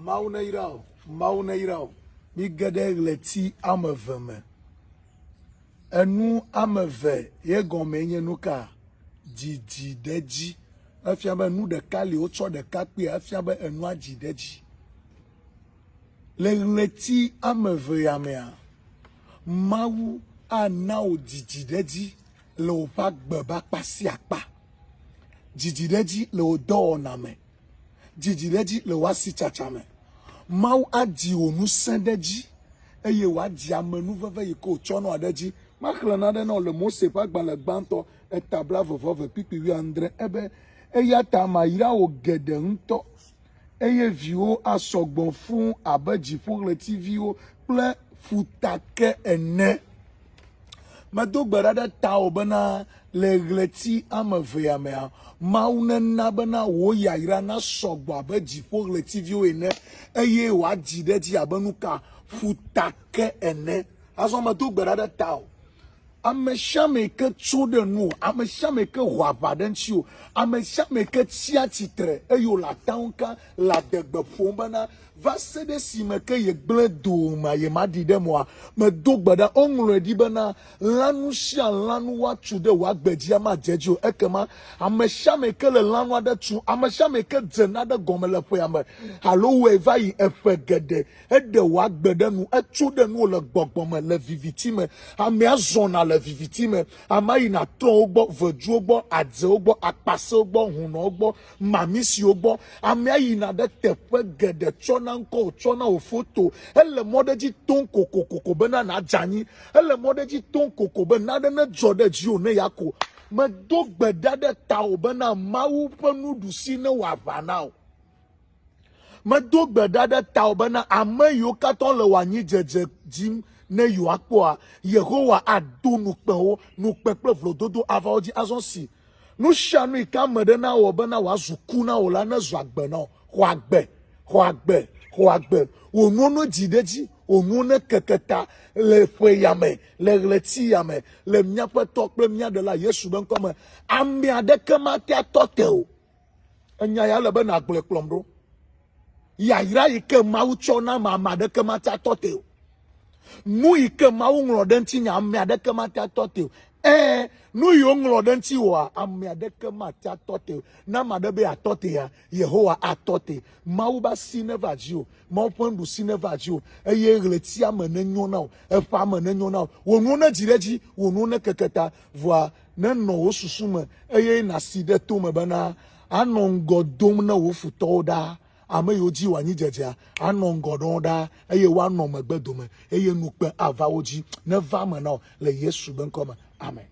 Mauneirao, Migade leti ameveme. Enu ameve, ye gomenya nuka, Didi deji. Afiabe nou de kali ocho de kakpi, afiabe enwa jideji. Le leti ameve yamea. Mau a nao didi deji, le opak bebak pasi akpa. Didi deji le odo oname. Didi deji le wasi chachame. Mau a di onu sendeji. Eye wa di amenu veve yiko chono adeji. Maklanade no le mose pak ban le banto etabla vovove pipi wi andre ebe eya tama ira o gede nto eye viwo asogbon fun abeji pour le TV o ple futake ene mado gberada ta obana le gleti ameve amea maune na bana wo ya ira na sogbo abeji pour le TV o ene eye wa jide ji abenuka futake ene aso mado gberada ta Ameshame ke tsude nu, ameshame ke wabadenchio, ameshame ke tiatitre, eyo la taunka, la degbe fombana, va sede si me ke ye ble douma, ye madi de moi, me dogbada, ongre di bana, lanu shia lanu wa tsude wa gbedia ma jejo, ekema, ameshame ke le lanu de tsu, ameshame ke dzena de gomele poyame, halo we va yi efegede, ede wa gbede nu, etsude nu le gbogbome, le vivitime, ame azona le vivitime amayi na ton ogbo vedu ogbo adze ogbo akpase ogbo huno ogbo mamisi ogbo amayi na de tefe gede chona nko chona o photo ele modeji ton kokokoko bena na jani ele modeji ton koko bena de na jode jio ne yako me do gbeda de ta obena mawu penu dusi ne wa bana o me do gbeda de ta obena ameyo katon le wanyi jeje jim ne yu akpoa Yehowa ado nukpe ple vlododo avaoji azonsi nu shanu ikamede na obena wazuku na ola na zwagbe na hoagbe onono jideji onono keketa le feyame le gleti yame le miape tokple mia de la Yesu ben comme amia de kemate atoteo enya ya le bena gble klomro ya ira ike maucho na mama de kemate atoteo nu ike mawu nglodenti nya amia de kemate tote nu yo nglodenti wa amia de kemate tote na madebe atote ya Yehowa atote mawu ba sineva jio mawu pondu sineva jio eye gleti amenenyo na efa amenenyo na wonu na jireji wonu na keketa voa na no osusume eye na side to me bana anongodom na wo futoda ame yoji wanyi jeja anongododa eye wano megbedume eye nukpe avaoji ne vame na le Yesu ben koma amen.